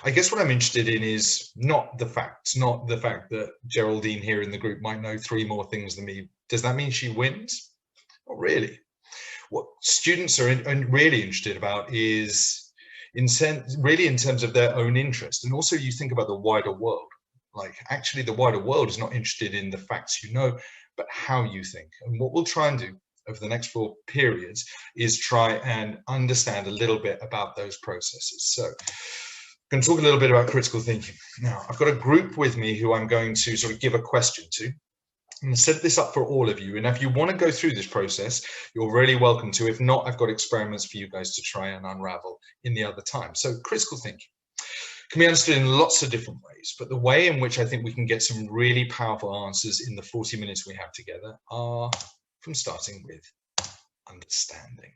I guess what I'm interested in is not the facts, not the fact that Geraldine here in the group might know 3 more things than me. Does that mean she wins? Not really. What students are really interested about is really in terms of their own interest. And also you think about the wider world. Like actually the wider world is not interested in the facts you know, but how you think. And what we'll try and do over the next 4 periods is try and understand a little bit about those processes. So I'm going to talk a little bit about critical thinking. Now, I've got a group with me who I'm going to sort of give a question to. I'm going to set this up for all of you. And if you want to go through this process, you're really welcome to. If not, I've got experiments for you guys to try and unravel in the other time. So critical thinking can be understood in lots of different ways, but the way in which I think we can get some really powerful answers in the 40 minutes we have together are from starting with understanding.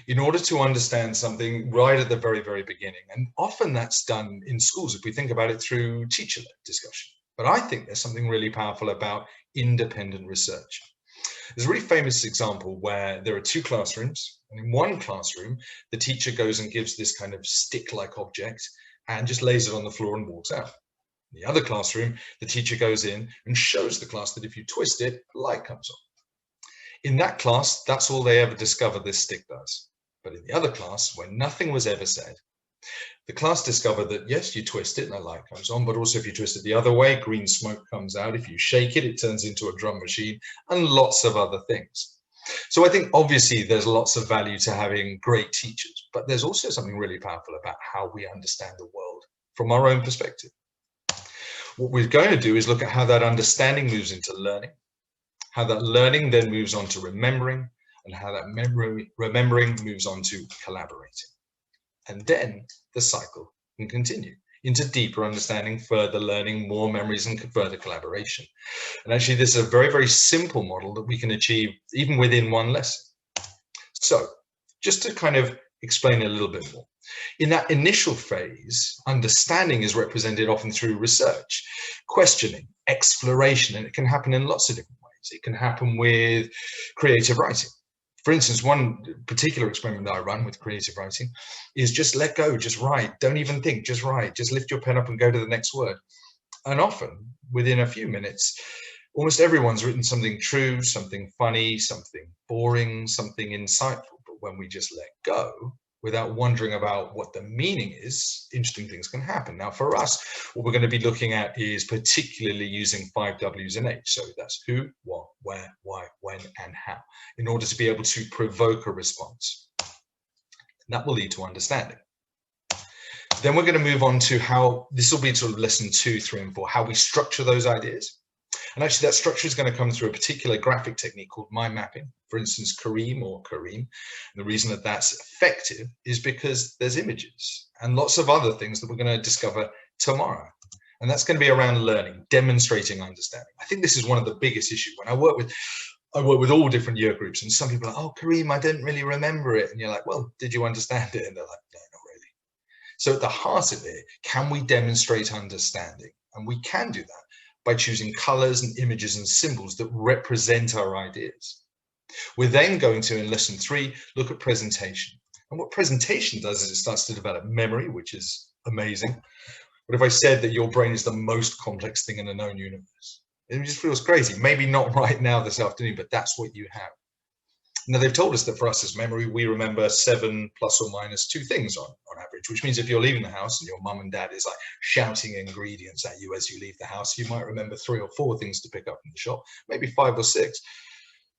In order to understand something right at the very, very beginning, and often that's done in schools if we think about it through teacher-led discussion. But I think there's something really powerful about independent research. There's a really famous example where there are 2 classrooms, and in one classroom, the teacher goes and gives this kind of stick-like object and just lays it on the floor and walks out. In the other classroom, the teacher goes in and shows the class that if you twist it, a light comes on. In that class, that's all they ever discover this stick does. But in the other class, where nothing was ever said, the class discovered that, yes, you twist it and a light comes on, but also if you twist it the other way, green smoke comes out. If you shake it, it turns into a drum machine and lots of other things. So I think obviously there's lots of value to having great teachers, but there's also something really powerful about how we understand the world from our own perspective. What we're going to do is look at how that understanding moves into learning, how that learning then moves on to remembering, and how that remembering moves on to collaborating. And then the cycle can continue into deeper understanding, further learning, more memories, and further collaboration. And actually, this is a very, very simple model that we can achieve even within one lesson. So just to kind of explain a little bit more. In that initial phase, understanding is represented often through research, questioning, exploration, and it can happen in lots of different ways. It can happen with creative writing. For instance, one particular experiment that I run with creative writing is just let go, just write, don't even think, just write, just lift your pen up and go to the next word. And often, within a few minutes, almost everyone's written something true, something funny, something boring, something insightful. But when we just let go, without wondering about what the meaning is, interesting things can happen. Now, for us, what we're going to be looking at is particularly using 5 W's and H. So that's who, what, where, why, when, and how, in order to be able to provoke a response. And that will lead to understanding. Then we're going to move on to how, this will be sort of lesson 2, 3, and 4, how we structure those ideas. And actually that structure is going to come through a particular graphic technique called mind mapping. For instance, Kareem or Kareem. And the reason that that's effective is because there's images and lots of other things that we're going to discover tomorrow. And that's going to be around learning, demonstrating understanding. I think this is one of the biggest issues. When I work with all different year groups, and some people are like, oh, Kareem, I didn't really remember it. And you're like, well, did you understand it? And they're like, no, not really. So at the heart of it, can we demonstrate understanding? And we can do that by choosing colors and images and symbols that represent our ideas. We're then going to, in lesson 3, look at presentation. And what presentation does is it starts to develop memory, which is amazing. What if I said that your brain is the most complex thing in the known universe? It just feels crazy. Maybe not right now this afternoon, but that's what you have. Now, they've told us that for us as memory, we remember 7 plus or minus 2 things on average, which means if you're leaving the house and your mum and dad is like shouting ingredients at you as you leave the house, you might remember 3 or 4 things to pick up in the shop, maybe 5 or 6.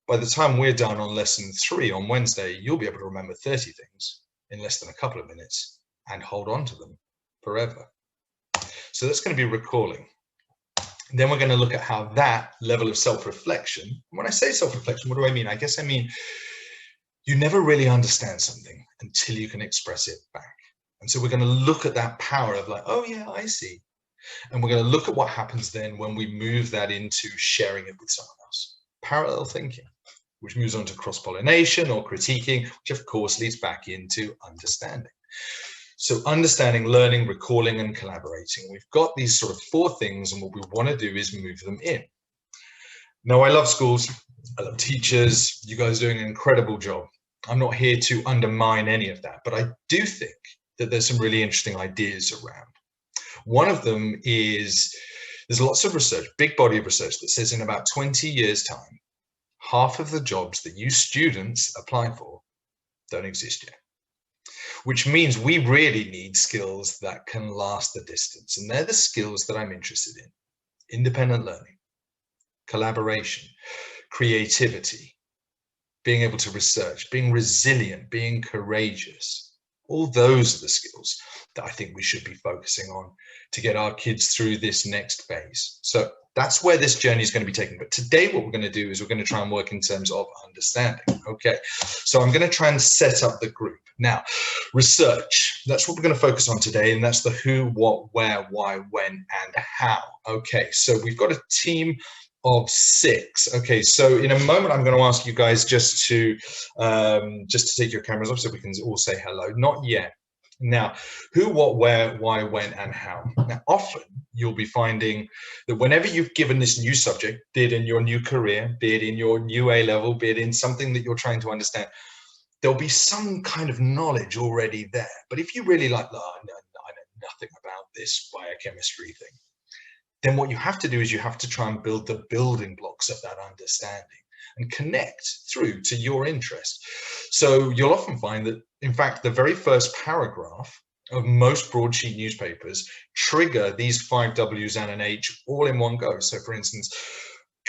By the time we're done on lesson 3 on Wednesday, you'll be able to remember 30 things in less than a couple of minutes and hold on to them forever. So that's going to be recalling. Then we're going to look at how that level of self-reflection, when I say self-reflection, what do I mean? I guess I mean you never really understand something until you can express it back. And so we're going to look at that power of like, oh yeah, I see. And we're going to look at what happens then when we move that into sharing it with someone else. Parallel thinking, which moves on to cross-pollination or critiquing, which of course leads back into understanding. So understanding, learning, recalling, and collaborating. We've got these sort of 4 things, and what we want to do is move them in. Now, I love schools. I love teachers. You guys are doing an incredible job. I'm not here to undermine any of that, but I do think that there's some really interesting ideas around. One of them is there's lots of research, big body of research that says in about 20 years' time, half of the jobs that you students apply for don't exist yet. Which means we really need skills that can last the distance. And they're the skills that I'm interested in. Independent learning, collaboration, creativity, being able to research, being resilient, being courageous. All those are the skills that I think we should be focusing on to get our kids through this next phase. So that's where this journey is going to be taken. But today what we're going to do is we're going to try and work in terms of understanding. Okay, so I'm going to try and set up the group. Now, research, that's what we're going to focus on today. And that's the who, what, where, why, when, and how. Okay, so we've got a team of 6. Okay, so in a moment, I'm going to ask you guys just to take your cameras off so we can all say hello. Not yet. Now, who, what, where, why, when, and how. Now, often you'll be finding that whenever you've given this new subject, be it in your new career, be it in your new A-level, be it in something that you're trying to understand, there'll be some kind of knowledge already there. But if you really like, oh, I know nothing about this biochemistry thing, then what you have to do is you have to try and build the building blocks of that understanding and connect through to your interest. So you'll often find that, in fact, the very first paragraph of most broadsheet newspapers trigger these 5 W's and an H all in one go. So for instance,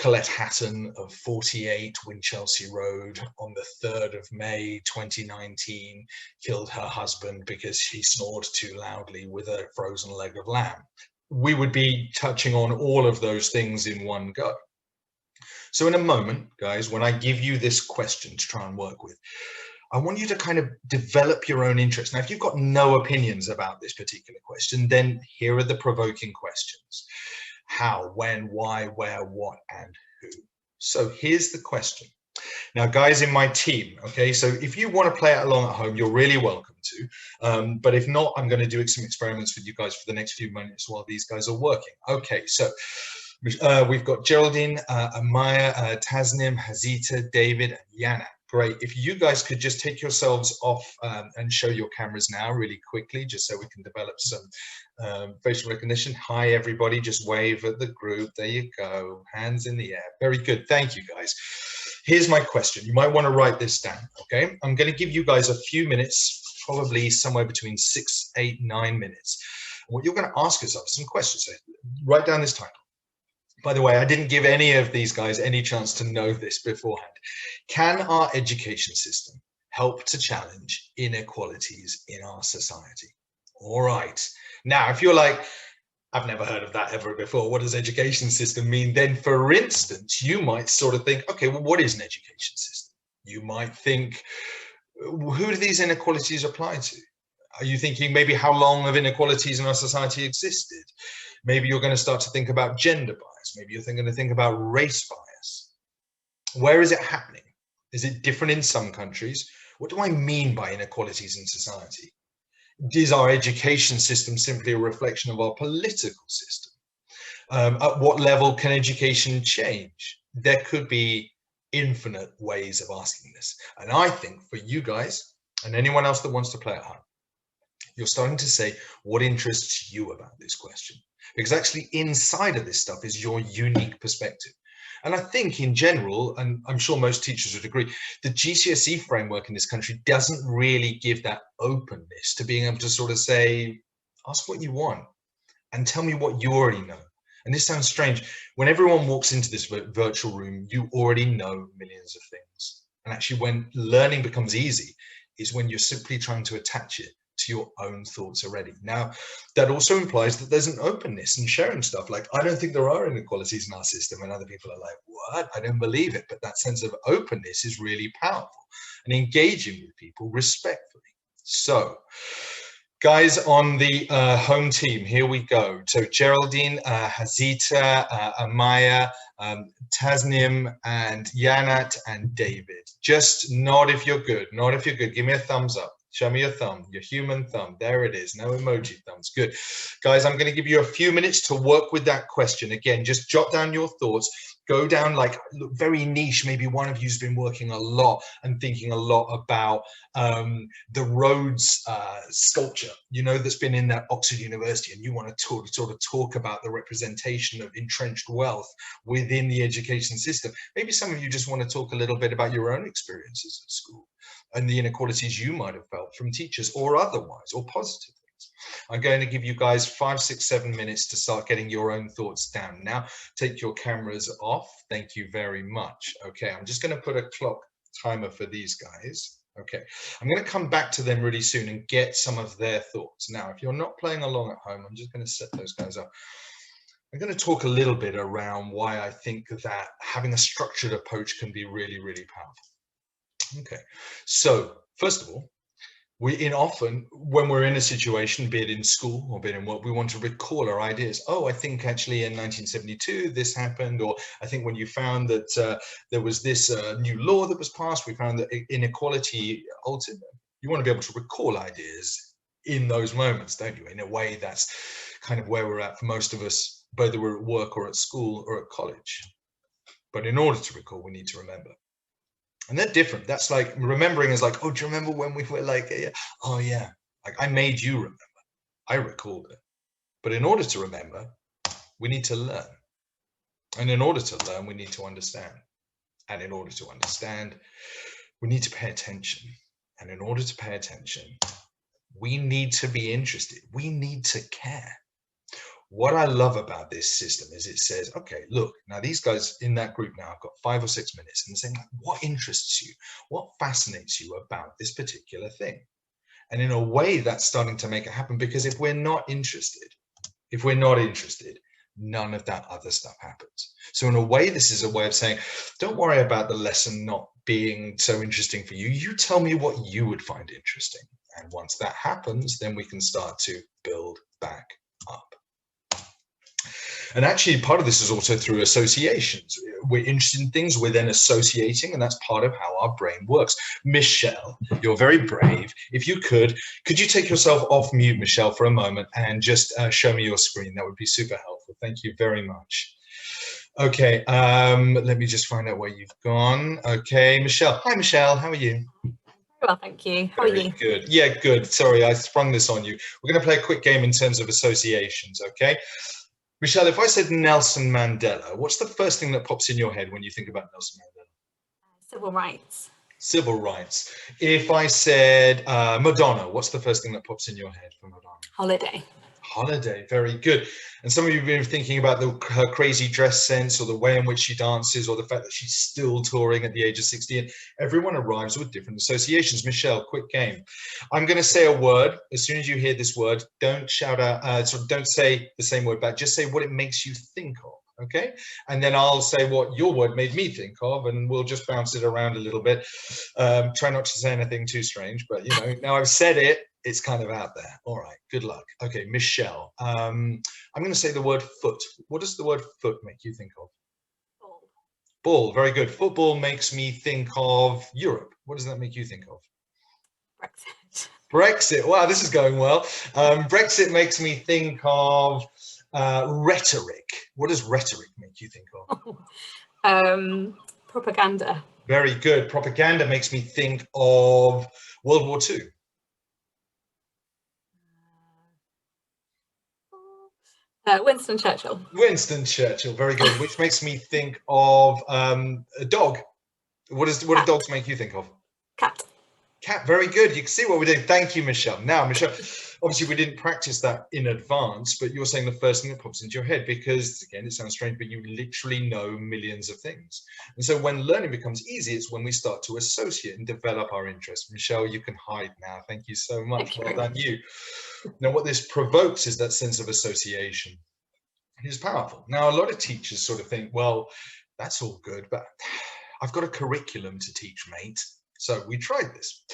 Colette Hatton of 48 Winchelsea Road on the 3rd of May 2019 killed her husband because she snored too loudly with a frozen leg of lamb. We would be touching on all of those things in one go. So in a moment, guys, when I give you this question to try and work with, I want you to kind of develop your own interest. Now, if you've got no opinions about this particular question, then here are the provoking questions. How, when, why, where, what, and who. So here's the question. Now, guys in my team, okay, so if you want to play it along at home, you're really welcome to. But if not, I'm going to do some experiments with you guys for the next few minutes while these guys are working. Okay, so we've got Geraldine, Amaya, Tasnim, Hazita, David, and Yana. Great. If you guys could just take yourselves off and show your cameras now really quickly, just so we can develop some facial recognition. Hi, everybody. Just wave at the group. There you go. Hands in the air. Very good. Thank you, guys. Here's my question. You might want to write this down, okay? I'm going to give you guys a few minutes, probably somewhere between 6, 8, 9 minutes. What you're going to ask yourself some questions. So write down this title. By the way, I didn't give any of these guys any chance to know this beforehand. Can our education system help to challenge inequalities in our society? All right. Now, if you're like, I've never heard of that ever before, what does education system mean? Then, for instance, you might sort of think, okay, well, what is an education system? You might think, who do these inequalities apply to? Are you thinking maybe how long have inequalities in our society existed? Maybe you're going to start to think about gender bias. Maybe you're going to think about race bias. Where is it happening? Is it different in some countries? What do I mean by inequalities in society? Is our education system simply a reflection of our political system? At what level can education change? There could be infinite ways of asking this. And I think for you guys and anyone else that wants to play at home, you're starting to say what interests you about this question. Because actually inside of this stuff is your unique perspective. And I think in general, and I'm sure most teachers would agree, the GCSE framework in this country doesn't really give that openness to being able to sort of say, ask what you want and tell me what you already know. And this sounds strange. When everyone walks into this virtual room, you already know millions of things. And actually when learning becomes easy is when you're simply trying to attach it to your own thoughts already. Now, that also implies that there's an openness and sharing stuff. Like, I don't think there are inequalities in our system, and other people are like, what? I don't believe it. But that sense of openness is really powerful and engaging with people respectfully. So, guys on the home team, here we go. So Geraldine, Hazita, Amaya, Tasnim, and Yanat, and David. Just nod if you're good. Nod if you're good. Give me a thumbs up. Show me your thumb, your human thumb. There it is. No emoji thumbs. Good. Guys, I'm going to give you a few minutes to work with that question. Again, just jot down your thoughts. Go down, like, look, very niche. Maybe one of you's been working a lot and thinking a lot about the Rhodes sculpture, you know, that's been in that Oxford University, and you want to sort of talk about the representation of entrenched wealth within the education system. Maybe some of you just want to talk a little bit about your own experiences at school and the inequalities you might have felt from teachers, or otherwise, or positive. I'm going to give you guys 5, 6, 7 minutes to start getting your own thoughts down. Now, take your cameras off. Thank you very much. Okay, I'm just going to put a clock timer for these guys. Okay, I'm going to come back to them really soon and get some of their thoughts. Now, if you're not playing along at home, I'm just going to set those guys up. I'm going to talk a little bit around why I think that having a structured approach can be really, really powerful. Okay, so first of all, often when we're in a situation, be it in school or be it in work, we want to recall our ideas. Oh, I think actually in 1972 this happened, or I think when you found that there was this new law that was passed, we found that inequality altered. You want to be able to recall ideas in those moments, don't you? In a way, that's kind of where we're at for most of us, whether we're at work or at school or at college. But in order to recall, we need to remember. And they're different. That's like, remembering is like, oh, do you remember when we were like, yeah. Oh yeah, like I made you remember. I recalled it. But in order to remember, we need to learn. And in order to learn, we need to understand. And in order to understand, we need to pay attention. And in order to pay attention, we need to be interested. We need to care. What I love about this system is it says, okay, look, now these guys in that group now have got 5 or 6 minutes, and they're saying, like, what interests you? What fascinates you about this particular thing? And in a way, that's starting to make it happen, because if we're not interested, none of that other stuff happens. So in a way, this is a way of saying, don't worry about the lesson not being so interesting for you. You tell me what you would find interesting. And once that happens, then we can start to build back up. And actually, part of this is also through associations. We're interested in things, we're then associating, and that's part of how our brain works. Michelle, you're very brave. If you could you take yourself off mute, Michelle, for a moment and just show me your screen? That would be super helpful. Thank you very much. Okay, let me just find out where you've gone. Okay, Michelle. Hi, Michelle. How are you? Well, thank you. How are you? Good. Yeah, good. Sorry, I sprung this on you. We're going to play a quick game in terms of associations, okay? Michelle, if I said Nelson Mandela, what's the first thing that pops in your head when you think about Nelson Mandela? Civil rights. Civil rights. If I said Madonna, what's the first thing that pops in your head for Madonna? Holiday. Holiday, very good. And some of you have been thinking about her crazy dress sense, or the way in which she dances, or the fact that she's still touring at the age of 60. And everyone arrives with different associations. Michelle, quick game. I'm going to say a word. As soon as you hear this word, don't shout out, don't say the same word back. Just say what it makes you think of, okay? And then I'll say what your word made me think of, and we'll just bounce it around a little bit. Try not to say anything too strange, but, you know, now I've said it, it's kind of out there. All right, good luck. Okay, Michelle, I'm going to say the word foot. What does the word foot make you think of? Ball. Ball, very good. Football makes me think of Europe. What does that make you think of? Brexit. Brexit, wow, this is going well. Brexit makes me think of rhetoric. What does rhetoric make you think of? Propaganda. Very good. Propaganda makes me think of World War II. Winston Churchill. Winston Churchill, very good. Which makes me think of a dog. What do dogs make you think of? Cat. Cat, very good. You can see what we're doing. Thank you, Michelle. Now, Michelle, obviously we didn't practice that in advance, but you're saying the first thing that pops into your head, because again, it sounds strange, but you literally know millions of things. And so when learning becomes easy, it's when we start to associate and develop our interests. Michelle, you can hide now. Thank you so much. Well done, you. Now, what this provokes is that sense of association. It's powerful. Now, a lot of teachers sort of think, well, that's all good, but I've got a curriculum to teach, mate. So we tried this,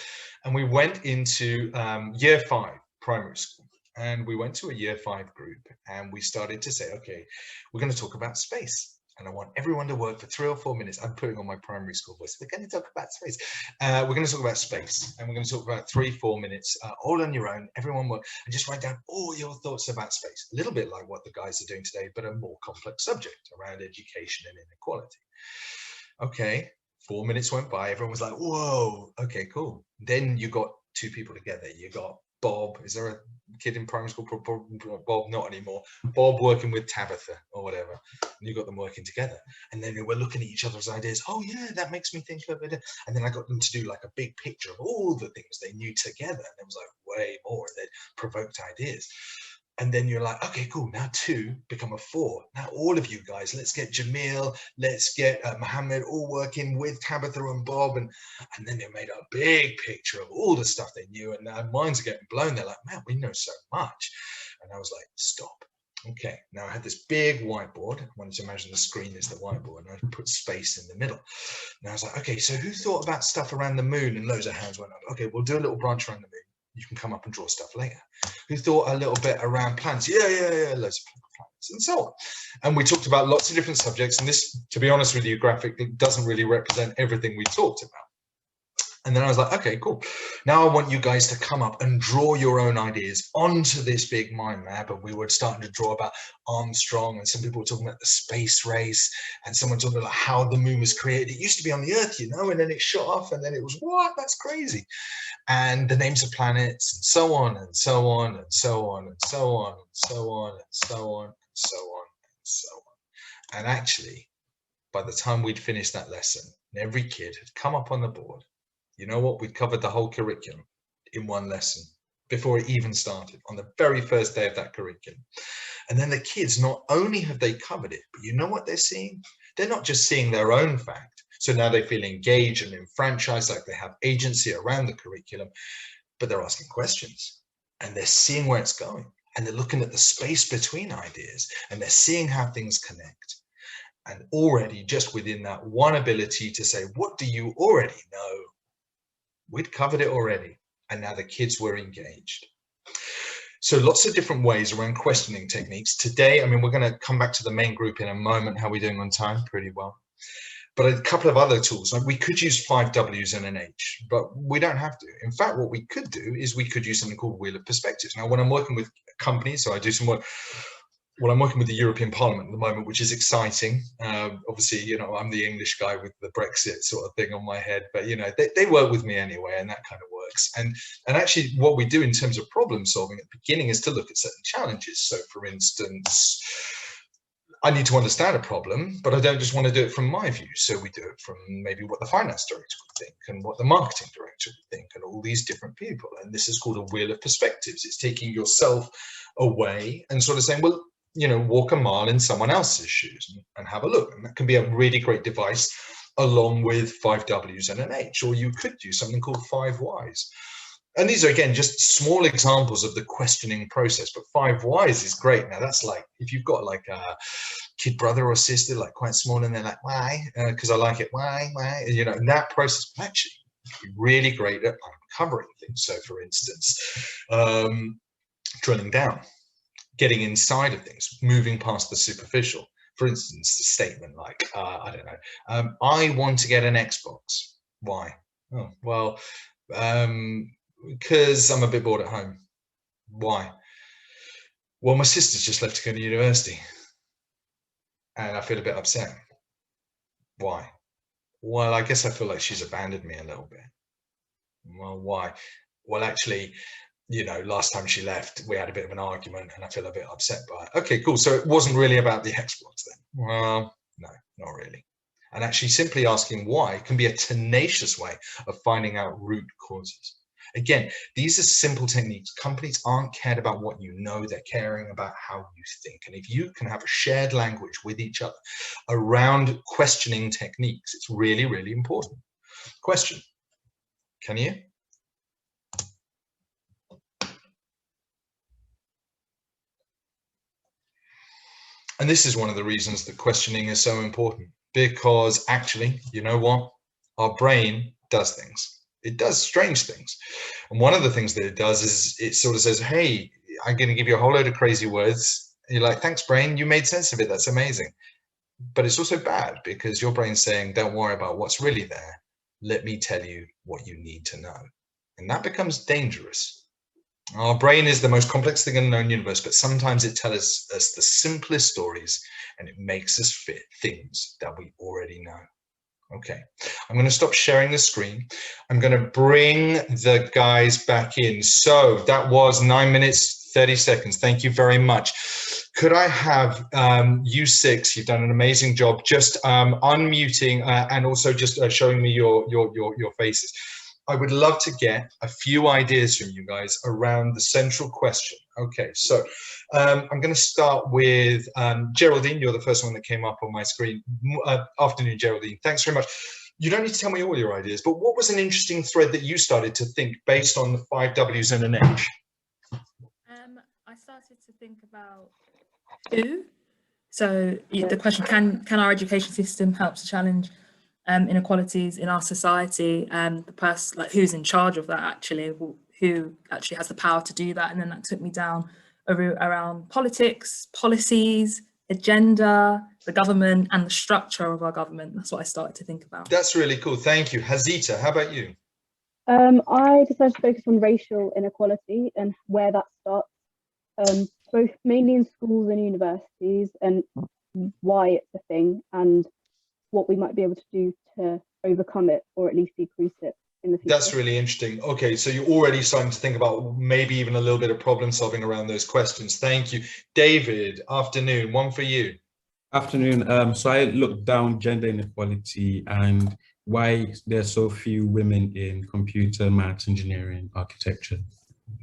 and we went into year 5 primary school, and we went to a year 5 group, and we started to say, okay, we're going to talk about space. And I want everyone to work for 3 or 4 minutes. I'm putting on my primary school voice. We're going to talk about space. We're going to talk about space. And we're going to talk about 3-4 minutes, all on your own. Everyone work. And just write down all your thoughts about space. A little bit like what the guys are doing today, but a more complex subject around education and inequality. Okay, 4 minutes went by. Everyone was like, whoa, okay, cool. Then you got 2 people together. You got Bob. Is there a kid in primary school called Bob? Not anymore. Bob working with Tabitha or whatever. And you got them working together. And then we're looking at each other's ideas. Oh yeah, that makes me think of it. And then I got them to do like a big picture of all the things they knew together. And it was like way more. They provoked ideas. And then you're like, okay, cool. Now 2 become a 4. Now all of you guys, let's get Jamil, let's get Mohammed all working with Tabitha and Bob. And then they made a big picture of all the stuff they knew. And their minds are getting blown. They're like, man, we know so much. And I was like, stop. Okay, now I had this big whiteboard. I wanted to imagine the screen is the whiteboard, and I put space in the middle. And I was like, okay, so who thought about stuff around the moon? And loads of hands went up. Okay, we'll do a little branch around the moon. You can come up and draw stuff later. Who thought a little bit around planets? Yeah, loads of planets, and so on. And we talked about lots of different subjects. And this, to be honest with you, graphic doesn't really represent everything we talked about. And then I was like, okay, cool. Now I want you guys to come up and draw your own ideas onto this big mind map. And we were starting to draw about Armstrong, and some people were talking about the space race, and someone talking about how the moon was created. It used to be on the Earth, you know, and then it shot off, and then it was, what? That's crazy. And the names of planets, and so on, and so on, and so on, and so on, and so on, and so on, and so on, and so on. And actually, by the time we'd finished that lesson, every kid had come up on the board. You know what? We'd covered the whole curriculum in one lesson before it even started, on the very first day of that curriculum. And then the kids, not only have they covered it, but you know what they're seeing? They're not just seeing their own fact. So now they feel engaged and enfranchised, like they have agency around the curriculum, but they're asking questions, and they're seeing where it's going, and they're looking at the space between ideas, and they're seeing how things connect. And already, just within that one ability to say, what do you already know? We'd covered it already, and now the kids were engaged. So lots of different ways around questioning techniques. Today, I mean, we're going to come back to the main group in a moment. How are we doing on time? Pretty well. But a couple of other tools, like we could use 5 W's and an H, but we don't have to. In fact, what we could do is we could use something called Wheel of Perspectives. Now, when I'm working with companies, so I do some work, well, I'm working with the European Parliament at the moment, which is exciting. Obviously, you know, I'm the English guy with the Brexit sort of thing on my head, but, you know, they work with me anyway, and that kind of works. And actually what we do in terms of problem solving at the beginning is to look at certain challenges. So for instance, I need to understand a problem, but I don't just want to do it from my view. So we do it from maybe what the finance director would think, and what the marketing director would think, and all these different people. And this is called a wheel of perspectives. It's taking yourself away and sort of saying, well, you know, walk a mile in someone else's shoes and have a look. And that can be a really great device along with 5 W's and an H, or you could do something called 5 Whys. And these are, again, just small examples of the questioning process, but 5 Whys is great. Now that's like, if you've got like a kid brother or sister, like quite small, and they're like, why? Because I like it, why? You know, and that process will actually be really great at uncovering things. So for instance, drilling down, getting inside of things, moving past the superficial. For instance, the statement like, I don't know, I want to get an Xbox. Why? Oh, well, because I'm a bit bored at home. Why? Well, my sister's just left to go to university, and I feel a bit upset. Why? Well, I guess I feel like she's abandoned me a little bit. Well, why? Well, actually, you know, last time she left, we had a bit of an argument, and I feel a bit upset by it. Okay, cool. So it wasn't really about the Xbox then? Well, no, not really. And actually simply asking why can be a tenacious way of finding out root causes. Again, these are simple techniques. Companies aren't cared about what you know, they're caring about how you think. And if you can have a shared language with each other around questioning techniques, it's really, really important. Question, can you? And this is one of the reasons that questioning is so important, because actually, you know what? Our brain does things. It does strange things. And one of the things that it does is it sort of says, hey, I'm going to give you a whole load of crazy words. And you're like, thanks, brain. You made sense of it. That's amazing. but it's also bad because your brain's saying, don't worry about what's really there. Let me tell you what you need to know. And that becomes dangerous. Our brain is the most complex thing in the known universe, but sometimes it tells us the simplest stories and it makes us fit things that we already know. Okay, I'm going to stop sharing the screen. I'm going to bring the guys back in. So that was 9 minutes, 30 seconds. Thank you very much. Could I have you six, you've done an amazing job, just unmuting and also just showing me your faces. I would love to get a few ideas from you guys around the central question. Okay, so I'm going to start with Geraldine. You're the first one that came up on my screen. Afternoon, Geraldine. Thanks very much. You don't need to tell me all your ideas, but what was an interesting thread that you started to think based on the 5 W's and an H? I started to think about who. So the question, can our education system help to challenge inequalities in our society, and the person, like, who's in charge of that, actually, who actually has the power to do that. And then that took me down a route around politics, policies, agenda, the government, and the structure of our government. That's what I started to think about. That's really cool. Thank you. Hazita, how about you? I decided to focus on racial inequality and where that starts, both mainly in schools and universities, and why it's a thing and what we might be able to do to overcome it or at least decrease it in the future. That's really interesting. Okay, so you're already starting to think about maybe even a little bit of problem solving around those questions. Thank you. David, afternoon, one for you. Afternoon. So I looked down gender inequality and why there's so few women in computer, maths, engineering, architecture.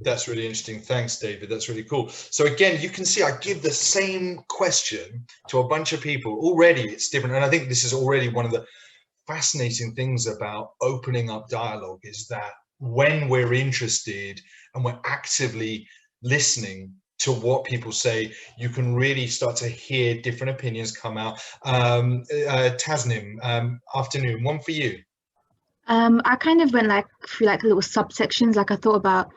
That's really interesting. Thanks, David. That's really cool. So again, you can see I give the same question to a bunch of people. Already it's different. And I think this is already one of the fascinating things about opening up dialogue, is that when we're interested and we're actively listening to what people say, you can really start to hear different opinions come out. Tasnim, afternoon, one for you. I kind of went through little subsections. I thought about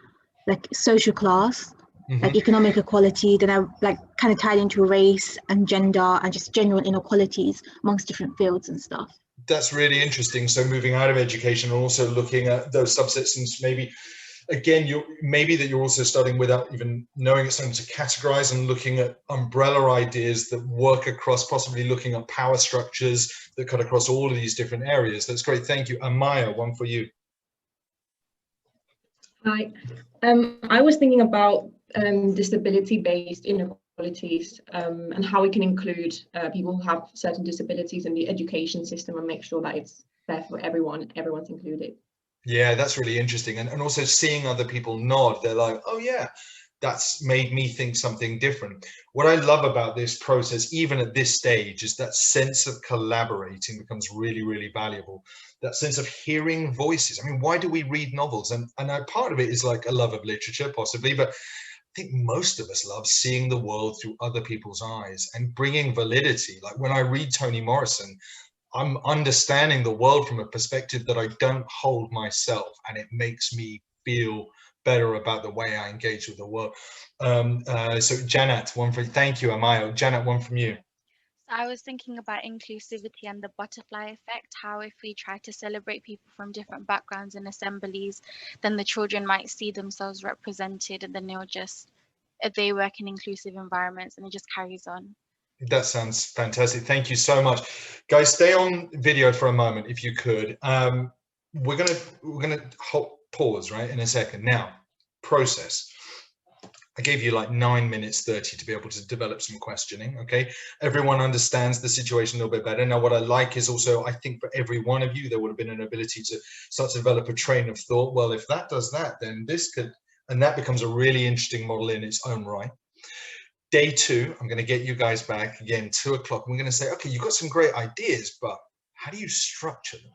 social class, economic equality, then I kind of tied into race and gender and just general inequalities amongst different fields and stuff. That's really interesting. So moving out of education and also looking at those subsections, maybe again, you're also starting without even knowing it's something to categorize and looking at umbrella ideas that work across, possibly looking at power structures that cut across all of these different areas. That's great. Thank you. Amaya, one for you. Hi. I was thinking about disability-based inequalities and how we can include people who have certain disabilities in the education system and make sure that it's fair for everyone, everyone's included. Yeah, that's really interesting. And also seeing other people nod, they're like, oh yeah, that's made me think something different. What I love about this process, even at this stage, is that sense of collaborating becomes really, really valuable. That sense of hearing voices. I mean, why do we read novels? And part of it is like a love of literature, possibly, but I think most of us love seeing the world through other people's eyes and bringing validity. Like when I read Toni Morrison, I'm understanding the world from a perspective that I don't hold myself, and it makes me feel better about the way I engage with the world. So Janet, one for you. Thank you, Amayo. Janet, one from you. So I was thinking about inclusivity and the butterfly effect, how if we try to celebrate people from different backgrounds in assemblies, then the children might see themselves represented, and then they work in inclusive environments, and it just carries on. That sounds fantastic. Thank you so much. Guys, stay on video for a moment if you could. We're gonna pause right in a second. Now, process. I gave you like 9 minutes 30 to be able to develop some questioning. Okay, everyone understands the situation a little bit better. Now, what I like is also, I think for every one of you, there would have been an ability to start to develop a train of thought. Well, if that does that, then this could, and that becomes a really interesting model in its own right. Day 2, I'm going to get you guys back again, 2 o'clock. We're going to say, okay, you've got some great ideas, but how do you structure them?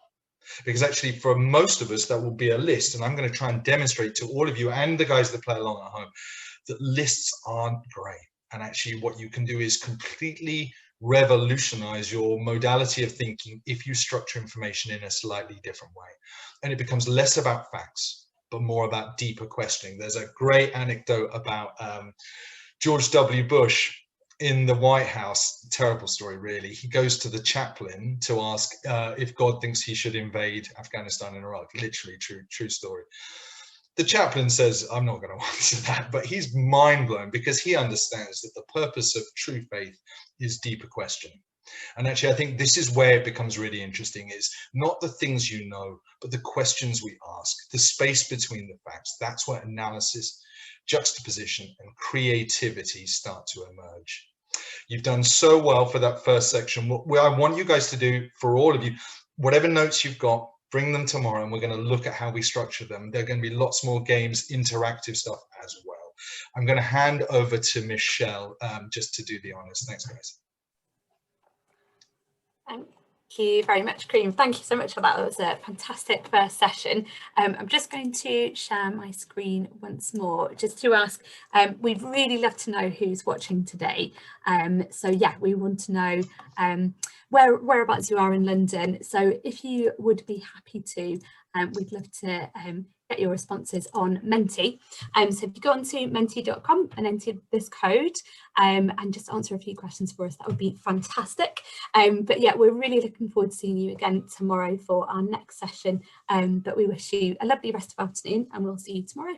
Because actually for most of us, that will be a list. And I'm going to try and demonstrate to all of you and the guys that play along at home that lists aren't great. And actually what you can do is completely revolutionize your modality of thinking if you structure information in a slightly different way. And it becomes less about facts, but more about deeper questioning. There's a great anecdote about George W. Bush in the White House, terrible story really, he goes to the chaplain to ask if God thinks he should invade Afghanistan and Iraq. Literally true story. The chaplain says, I'm not going to answer that, but he's mind blown because he understands that the purpose of true faith is deeper question. And actually, I think this is where it becomes really interesting, is not the things you know, but the questions we ask, the space between the facts. That's where analysis, juxtaposition, and creativity start to emerge. You've done so well for that first section. What I want you guys to do, for all of you, whatever notes you've got, bring them tomorrow, and we're going to look at how we structure them. There are going to be lots more games, interactive stuff as well. I'm going to hand over to Michelle just to do the honors. Thanks, guys. Thank you very much, Cream. Thank you so much for that. It was a fantastic first session. I'm just going to share my screen once more just to ask, we'd really love to know who's watching today. So yeah, we want to know whereabouts you are in London. So if you would be happy to, we'd love to get your responses on Menti. So if you go on to menti.com and enter this code and just answer a few questions for us, that would be fantastic. But yeah, we're really looking forward to seeing you again tomorrow for our next session. But we wish you a lovely rest of the afternoon, and we'll see you tomorrow.